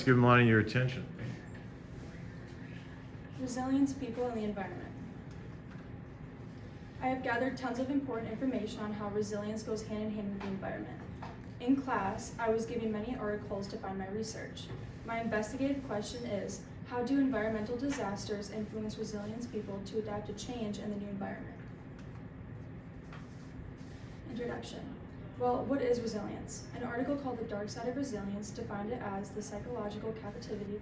Give Melania your attention. Resilience, people, and the environment. I have gathered tons of important information on how resilience goes hand in hand with the environment. In class, I was given many articles to find my research. My investigative question is, how do environmental disasters influence resilience people to adapt to change in the new environment? Introduction. Well, what is resilience? An article called The Dark Side of Resilience defined it as the psychological capacity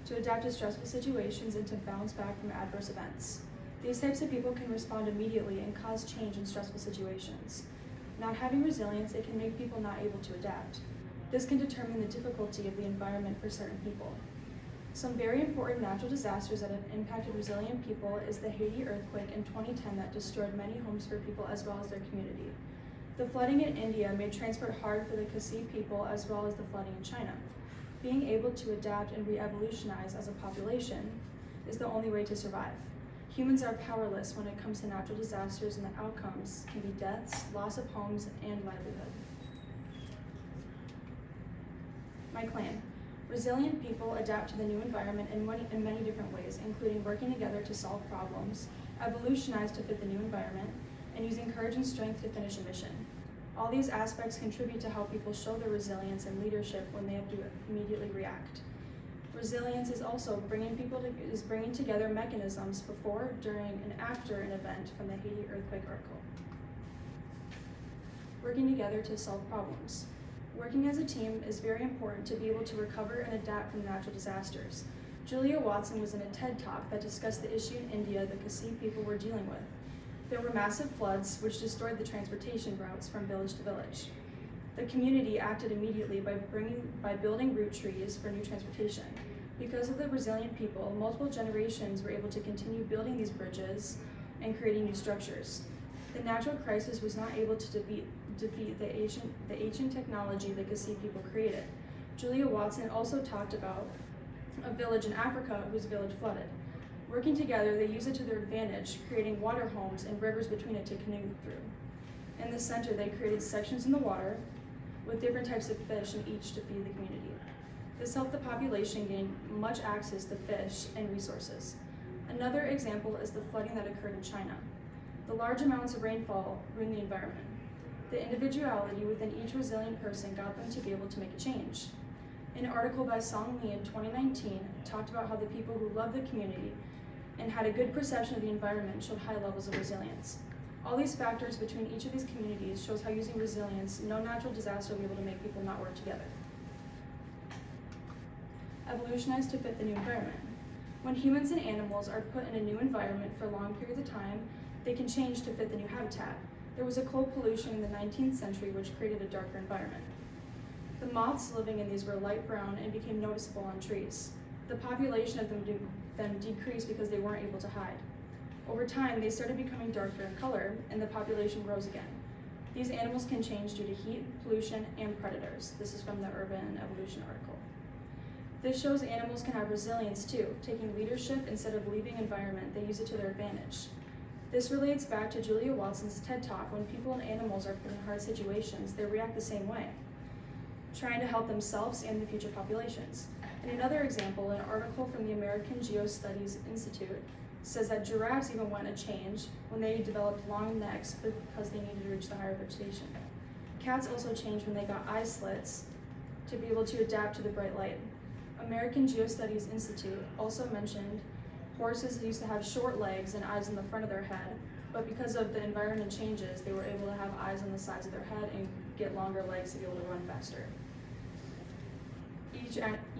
to adapt to stressful situations and to bounce back from adverse events. These types of people can respond immediately and cause change in stressful situations. Not having resilience, it can make people not able to adapt. This can determine the difficulty of the environment for certain people. Some very important natural disasters that have impacted resilient people is the Haiti earthquake in 2010 that destroyed many homes for people as well as their community. The flooding in India made transport hard for the Khasi people as well as the flooding in China. Being able to adapt and re-evolutionize as a population is the only way to survive. Humans are powerless when it comes to natural disasters, and the outcomes can be deaths, loss of homes, and livelihood. My claim. Resilient people adapt to the new environment in many different ways, including working together to solve problems, evolutionize to fit the new environment, and using courage and strength to finish a mission. All these aspects contribute to how people show their resilience and leadership when they have to immediately react. Resilience is also bringing together mechanisms before, during, and after an event from the Haiti earthquake article. Working together to solve problems. Working as a team is very important to be able to recover and adapt from natural disasters. Julia Watson was in a TED Talk that discussed the issue in India the Khasi people were dealing with. There were massive floods which destroyed the transportation routes from village to village. The community acted immediately by building root trees for new transportation. Because of the resilient people, multiple generations were able to continue building these bridges and creating new structures. The natural crisis was not able to defeat the ancient technology the Khasi people created. Julia Watson also talked about a village in Africa whose village flooded. Working together, they used it to their advantage, creating water homes and rivers between it to canoe through. In the center, they created sections in the water with different types of fish in each to feed the community. This helped the population gain much access to fish and resources. Another example is the flooding that occurred in China. The large amounts of rainfall ruined the environment. The individuality within each resilient person got them to be able to make a change. An article by Song Lee in 2019 talked about how the people who love the community and had a good perception of the environment showed high levels of resilience. All these factors between each of these communities shows how using resilience, no natural disaster will be able to make people not work together. Evolutionize to fit the new environment. When humans and animals are put in a new environment for long periods of time, they can change to fit the new habitat. There was a coal pollution in the 19th century which created a darker environment. The moths living in these were light brown and became noticeable on trees. The population of them decreased because they weren't able to hide. Over time, they started becoming darker in color, and the population rose again. These animals can change due to heat, pollution, and predators. This is from the Urban Evolution article. This shows animals can have resilience too, taking leadership instead of leaving environment, they use it to their advantage. This relates back to Julia Watson's TED Talk. When people and animals are put in hard situations, they react the same way, trying to help themselves and the future populations. In another example, an article from the American Geostudies Institute says that giraffes even went a change when they developed long necks because they needed to reach the higher vegetation. Cats also changed when they got eye slits to be able to adapt to the bright light. American Geostudies Institute also mentioned horses used to have short legs and eyes in the front of their head, but because of the environment changes, they were able to have eyes on the sides of their head and get longer legs to be able to run faster.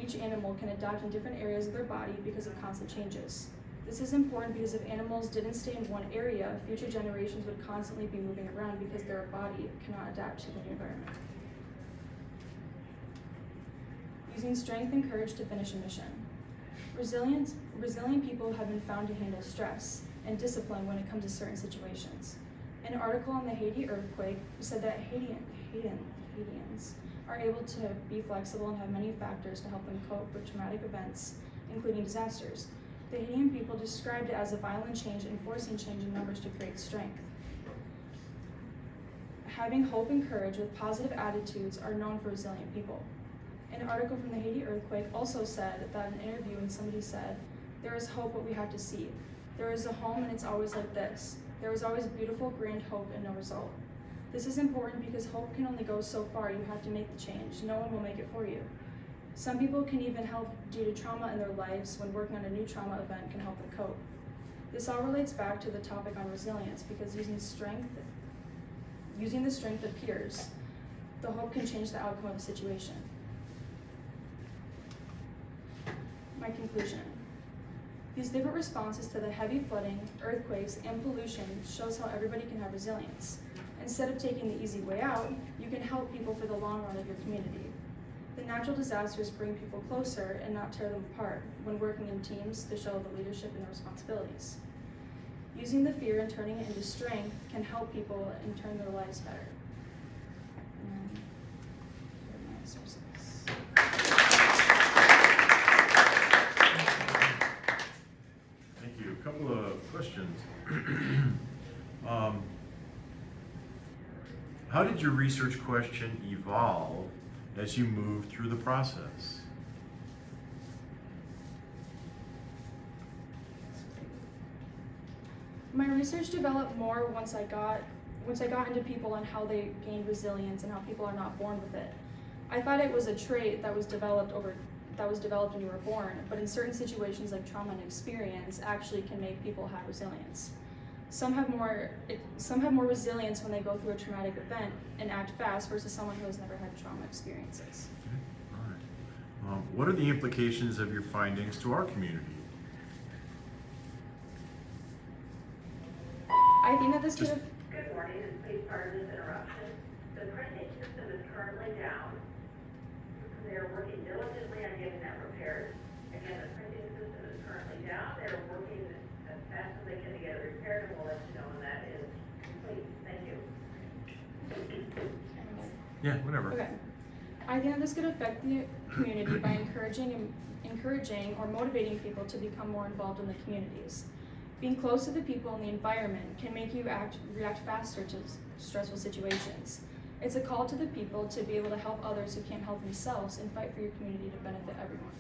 Each animal can adapt in different areas of their body because of constant changes. This is important because if animals didn't stay in one area, future generations would constantly be moving around because their body cannot adapt to the new environment. Using strength and courage to finish a mission. Resilient people have been found to handle stress and discipline when it comes to certain situations. An article on the Haiti earthquake said that Haitians are able to be flexible and have many factors to help them cope with traumatic events, including disasters. The Haitian people described it as a violent change and forcing change in numbers to create strength. Having hope and courage with positive attitudes are known for resilient people. An article from the Haiti earthquake also said that in an interview when somebody said, "There is hope, but we have to see. There is a home and it's always like this. There is always beautiful, grand hope and no result." This is important because hope can only go so far. You have to make the change. No one will make it for you. Some people can even help due to trauma in their lives when working on a new trauma event can help them cope. This all relates back to the topic on resilience because using the strength of peers, the hope can change the outcome of a situation. My conclusion. These different responses to the heavy flooding, earthquakes, and pollution shows how everybody can have resilience. Instead of taking the easy way out, you can help people for the long run of your community. The natural disasters bring people closer and not tear them apart when working in teams to show the leadership and the responsibilities. Using the fear and turning it into strength can help people and turn their lives better. And here are my sources. Thank you. A couple of questions. How did your research question evolve as you moved through the process? My research developed more once I got into people and how they gained resilience and how people are not born with it. I thought it was a trait that was developed when you were born, but in certain situations like trauma and experience actually can make people have resilience. Some have more resilience when they go through a traumatic event and act fast versus someone who has never had trauma experiences. Okay. All right. What are the implications of your findings to our community? I think that this could have. Good morning, and please pardon this interruption. The printing system is currently down. They are working diligently on getting that repaired. Again, the printing system is currently down. They're working as fast as they can to get it repaired, and we'll let you know when that is complete. Thank you. Yeah, whatever. Okay. I think that this could affect the community by encouraging or motivating people to become more involved in the communities. Being close to the people and the environment can make you react faster to stressful situations. It's a call to the people to be able to help others who can't help themselves and fight for your community to benefit everyone.